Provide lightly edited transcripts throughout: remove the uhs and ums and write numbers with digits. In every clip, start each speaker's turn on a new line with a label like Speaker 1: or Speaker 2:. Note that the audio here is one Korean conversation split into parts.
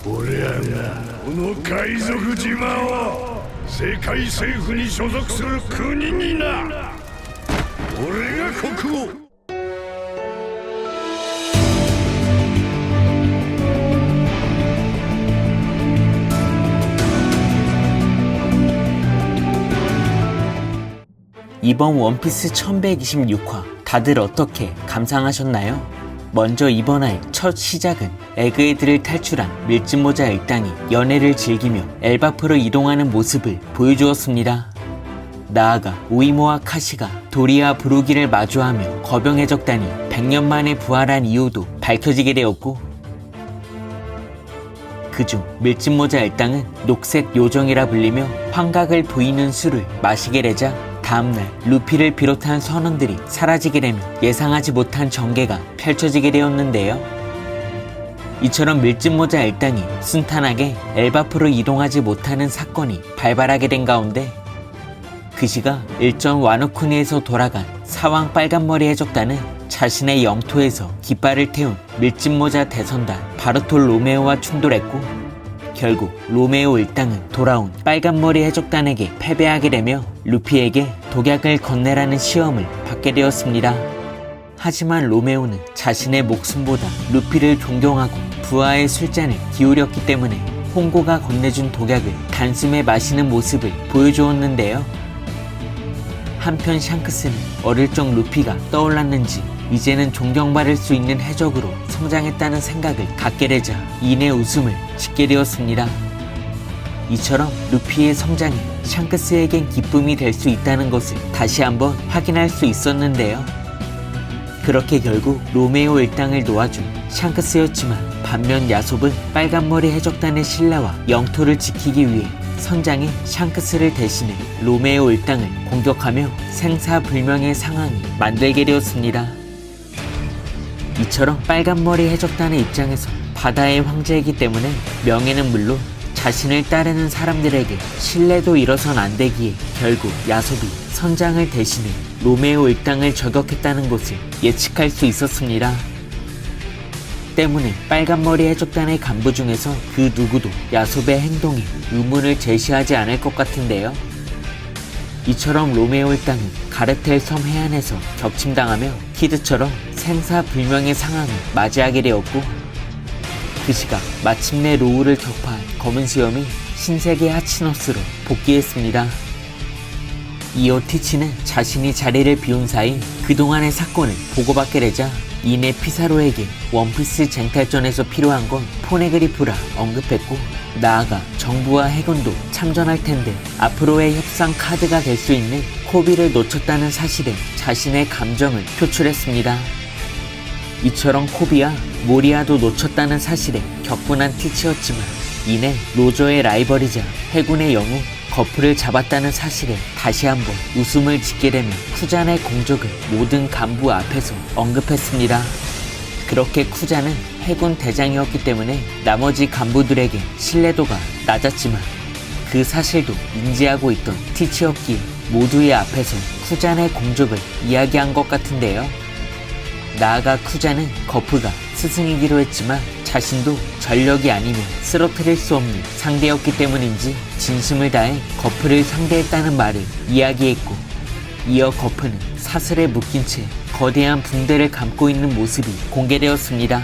Speaker 1: 俺はな、この海賊島を世界政府に所属する国にな。俺が国王。
Speaker 2: 이번 원피스 1126화 다들 어떻게 감상하셨나요? 먼저 이번 화의 첫 시작은 에그헤드를 탈출한 밀짚모자 일당이 연애를 즐기며 엘바프로 이동하는 모습을 보여주었습니다. 나아가 우이모와 카시가 도리와 브루기를 마주하며 거병 해적단이 100년 만에 부활한 이유도 밝혀지게 되었고, 그중 밀짚모자 일당은 녹색 요정이라 불리며 환각을 보이는 술을 마시게 되자 다음날 루피를 비롯한 선원들이 사라지게 되며 예상하지 못한 전개가 펼쳐지게 되었는데요. 이처럼 밀짚모자 일당이 순탄하게 엘바프로 이동하지 못하는 사건이 발발하게 된 가운데, 그 시각 일전 와노쿠니에서 돌아간 사왕 빨간머리 해적단은 자신의 영토에서 깃발을 태운 밀짚모자 대선단 바르톨 로메오와 충돌했고, 결국 로메오 일당은 돌아온 빨간머리 해적단에게 패배하게 되며 루피에게 독약을 건네라는 시험을 받게 되었습니다. 하지만 로메오는 자신의 목숨보다 루피를 존경하고 부하의 술잔을 기울였기 때문에 홍고가 건네준 독약을 단숨에 마시는 모습을 보여주었는데요. 한편 샹크스는 어릴 적 루피가 떠올랐는지 이제는 존경받을 수 있는 해적으로 성장했다는 생각을 갖게 되자 이내 웃음을 짓게 되었습니다. 이처럼 루피의 성장이 샹크스에겐 기쁨이 될 수 있다는 것을 다시 한번 확인할 수 있었는데요. 그렇게 결국 로메오 일당을 놓아준 샹크스였지만, 반면 야솝은 빨간머리 해적단의 신라와 영토를 지키기 위해 선장인 샹크스를 대신해 로메오 일당을 공격하며 생사불명의 상황이 만들게 되었습니다. 이처럼 빨간머리 해적단의 입장에서 바다의 황제이기 때문에 명예는 물론 자신을 따르는 사람들에게 신뢰도 잃어선 안 되기에 결국 야솝이 선장을 대신해 로메오 일당을 저격했다는 것을 예측할 수 있었습니다. 때문에 빨간머리 해적단의 간부 중에서 그 누구도 야솝의 행동에 의문을 제시하지 않을 것 같은데요. 이처럼 로메오 일당은 가르텔 섬 해안에서 격침당하며 키드처럼 생사불명의 상황을 맞이하게 되었고, 그 시각 마침내 로우를 격파한 검은 수염이 신세계 하치노스로 복귀했습니다. 이어 티치는 자신이 자리를 비운 사이 그동안의 사건을 보고받게 되자 이내 피사로에게 원피스 쟁탈전에서 필요한 건 포네그리프라 언급했고, 나아가 정부와 해군도 참전할 텐데 앞으로의 협상 카드가 될 수 있는 코비를 놓쳤다는 사실에 자신의 감정을 표출했습니다. 이처럼 코비와 모리아도 놓쳤다는 사실에 격분한 티치였지만, 이내 로저의 라이벌이자 해군의 영웅 거프를 잡았다는 사실에 다시 한번 웃음을 짓게 되며 쿠잔의 공적을 모든 간부 앞에서 언급했습니다. 그렇게 쿠잔은 해군 대장이었기 때문에 나머지 간부들에게 신뢰도가 낮았지만, 그 사실도 인지하고 있던 티치였기에 모두의 앞에서 쿠잔의 공적을 이야기한 것 같은데요. 나아가 쿠잔은 거프가 스승이기로 했지만 자신도 전력이 아니면 쓰러뜨릴 수 없는 상대였기 때문인지 진심을 다해 거프를 상대했다는 말을 이야기했고, 이어 거프는 사슬에 묶인 채 거대한 붕대를 감고 있는 모습이 공개되었습니다.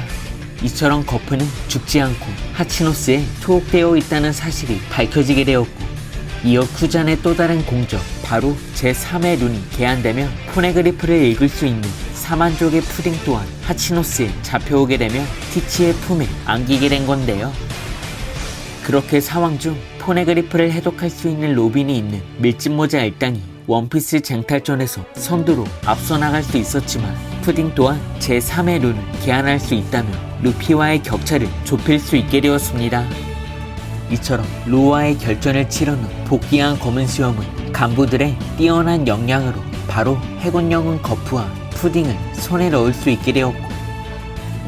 Speaker 2: 이처럼 거프는 죽지 않고 하치노스에 투옥되어 있다는 사실이 밝혀지게 되었고, 이어 쿠잔의 또 다른 공적, 바로 제3의 룬이 개한되며 포네그리프를 읽을 수 있는 4만족의 푸딩 또한 하치노스에 잡혀오게 되며 티치의 품에 안기게 된 건데요. 그렇게 사왕 중 포네그리프를 해독할 수 있는 로빈이 있는 밀짚모자 일당이 원피스 쟁탈전에서 선두로 앞서 나갈 수 있었지만, 푸딩 또한 제3의 룬을 개한할 수 있다며 루피와의 격차를 좁힐 수 있게 되었습니다. 이처럼 로와의 결전을 치른 후 복귀한 검은 수염은 간부들의 뛰어난 역량으로 바로 해군 영웅 거프와 푸딩을 손에 넣을 수 있게 되었고,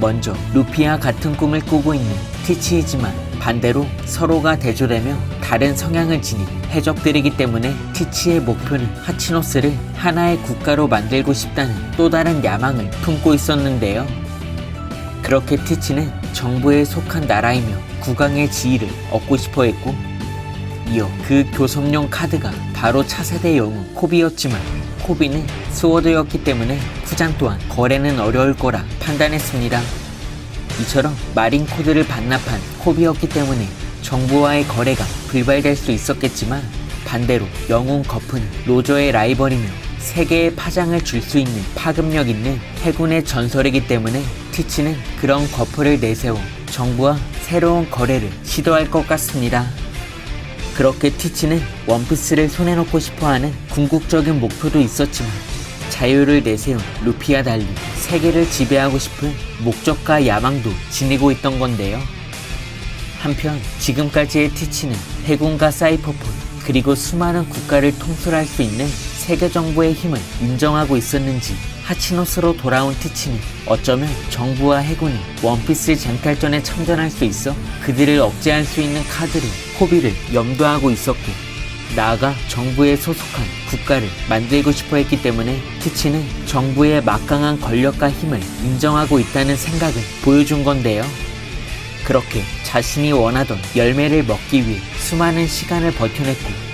Speaker 2: 먼저 루피와 같은 꿈을 꾸고 있는 티치이지만 반대로 서로가 대조되며 다른 성향을 지닌 해적들이기 때문에 티치의 목표는 하치노스를 하나의 국가로 만들고 싶다는 또 다른 야망을 품고 있었는데요. 그렇게 티치는 정부에 속한 나라이며 국왕의 지위를 얻고 싶어 했고, 이어 그 교섭용 카드가 바로 차세대 영웅 코비였지만 코비는 스워드였기 때문에 쿠장 또한 거래는 어려울 거라 판단했습니다. 이처럼 마린 코드를 반납한 코비였기 때문에 정부와의 거래가 불발될 수 있었겠지만, 반대로 영웅 거프는 로저의 라이벌이며 세계에 파장을 줄 수 있는 파급력 있는 해군의 전설이기 때문에 티치는 그런 거프를 내세워 정부와 새로운 거래를 시도할 것 같습니다. 그렇게 티치는 원피스를 손에 넣고 싶어하는 궁극적인 목표도 있었지만, 자유를 내세운 루피와 달리 세계를 지배하고 싶은 목적과 야망도 지니고 있던 건데요. 한편 지금까지의 티치는 해군과 사이퍼폰 그리고 수많은 국가를 통솔할 수 있는 세계 정부의 힘을 인정하고 있었는지, 하치노스로 돌아온 티치는 어쩌면 정부와 해군이 원피스 쟁탈전에 참전할 수 있어 그들을 억제할 수 있는 카드로 코비를 염두하고 있었고, 나아가 정부에 소속한 국가를 만들고 싶어 했기 때문에 티치는 정부의 막강한 권력과 힘을 인정하고 있다는 생각을 보여준 건데요. 그렇게 자신이 원하던 열매를 먹기 위해 수많은 시간을 버텨냈고,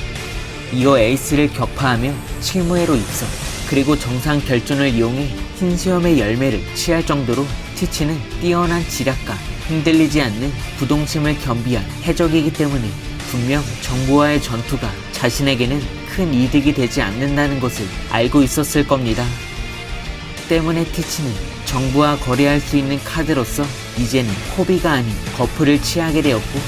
Speaker 2: 이어 에이스를 격파하며 칠무회로 입성, 그리고 정상 결전을 이용해 흰수염의 열매를 취할 정도로 티치는 뛰어난 지략과 흔들리지 않는 부동심을 겸비한 해적이기 때문에 분명 정부와의 전투가 자신에게는 큰 이득이 되지 않는다는 것을 알고 있었을 겁니다. 때문에 티치는 정부와 거래할 수 있는 카드로서 이제는 코비가 아닌 거프를 취하게 되었고,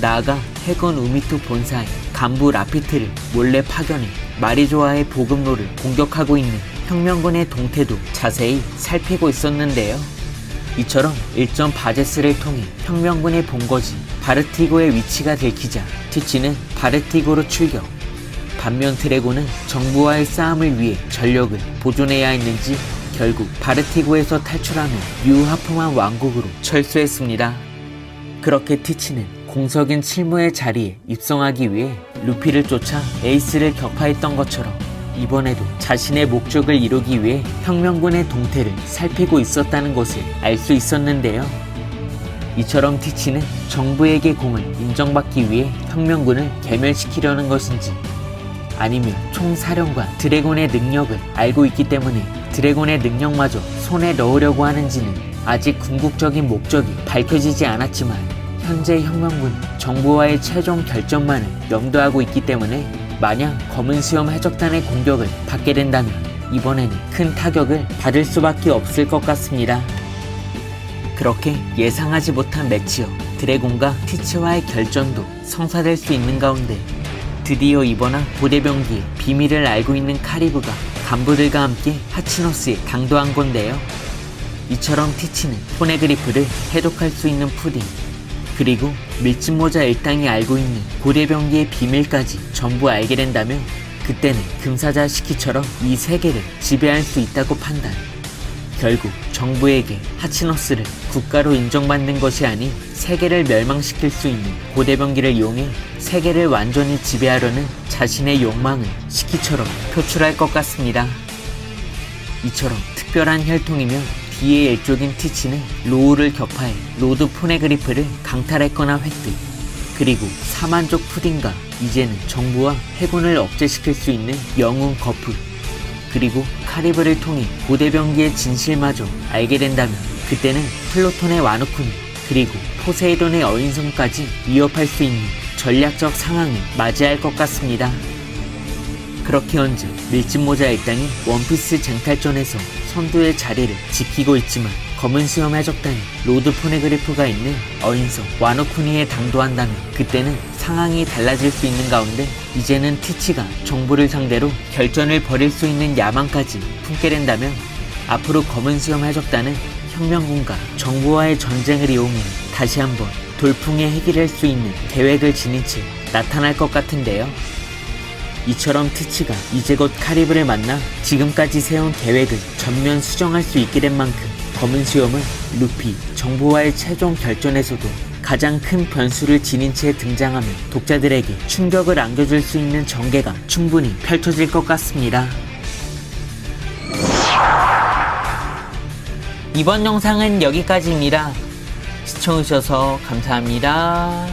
Speaker 2: 나아가 해군 우미투 본사의 간부 라피트를 몰래 파견해 마리조아의 보급로를 공격하고 있는 혁명군의 동태도 자세히 살피고 있었는데요. 이처럼 일전 바제스를 통해 혁명군의 본거지 바르티고의 위치가 들키자 티치는 바르티고로 출격. 반면 드래곤은 정부와의 싸움을 위해 전력을 보존해야 했는지 결국 바르티고에서 탈출하며 유하프만 왕국으로 철수했습니다. 그렇게 티치는 공석인 칠무의 자리에 입성하기 위해 루피를 쫓아 에이스를 격파했던 것처럼 이번에도 자신의 목적을 이루기 위해 혁명군의 동태를 살피고 있었다는 것을 알 수 있었는데요. 이처럼 티치는 정부에게 공을 인정받기 위해 혁명군을 괴멸시키려는 것인지, 아니면 총사령관 드래곤의 능력을 알고 있기 때문에 드래곤의 능력마저 손에 넣으려고 하는지는 아직 궁극적인 목적이 밝혀지지 않았지만, 현재 혁명군은 정부와의 최종 결전만을 염두하고 있기 때문에 만약 검은 수염 해적단의 공격을 받게 된다면 이번에는 큰 타격을 받을 수밖에 없을 것 같습니다. 그렇게 예상하지 못한 매치업 드래곤과 티치와의 결전도 성사될 수 있는 가운데, 드디어 이번화 고대병기의 비밀을 알고 있는 카리브가 간부들과 함께 하치노스에 당도한 건데요. 이처럼 티치는 포네그리프를 해독할 수 있는 푸딩, 그리고 밀짚모자 일당이 알고 있는 고대병기의 비밀까지 전부 알게 된다면 그때는 금사자 시키처럼 이 세계를 지배할 수 있다고 판단. 결국 정부에게 하치노스를 국가로 인정받는 것이 아닌 세계를 멸망시킬 수 있는 고대병기를 이용해 세계를 완전히 지배하려는 자신의 욕망을 시키처럼 표출할 것 같습니다. 이처럼 특별한 혈통이며 D의 일족인 티치는 로우를 격파해 로드 포네그리프를 강탈했거나 획득, 그리고 사만족 푸딩과 이제는 정부와 해군을 억제시킬 수 있는 영웅 거프, 그리고 카리브를 통해 고대병기의 진실마저 알게 된다면 그때는 플루톤의 와누쿠니 그리고 포세이돈의 어인성까지 위협할 수 있는 전략적 상황을 맞이할 것 같습니다. 그렇게 언제 밀짚모자 일당이 원피스 쟁탈전에서 선두의 자리를 지키고 있지만, 검은 수염 해적단이 로드 포네그리프가 있는 어인성 와노쿠니에 당도한다면 그때는 상황이 달라질 수 있는 가운데, 이제는 티치가 정부를 상대로 결전을 벌일 수 있는 야망까지 품게 된다면 앞으로 검은 수염 해적단은 혁명군과 정부와의 전쟁을 이용해 다시 한번 돌풍에 해결할 수 있는 계획을 지닌 채 나타날 것 같은데요. 이처럼 티치가 이제 곧 카리브를 만나 지금까지 세운 계획을 전면 수정할 수 있게 된 만큼 검은 수염은 루피, 정부와의 최종 결전에서도 가장 큰 변수를 지닌 채 등장하며 독자들에게 충격을 안겨줄 수 있는 전개가 충분히 펼쳐질 것 같습니다. 이번 영상은 여기까지입니다. 시청해주셔서 감사합니다.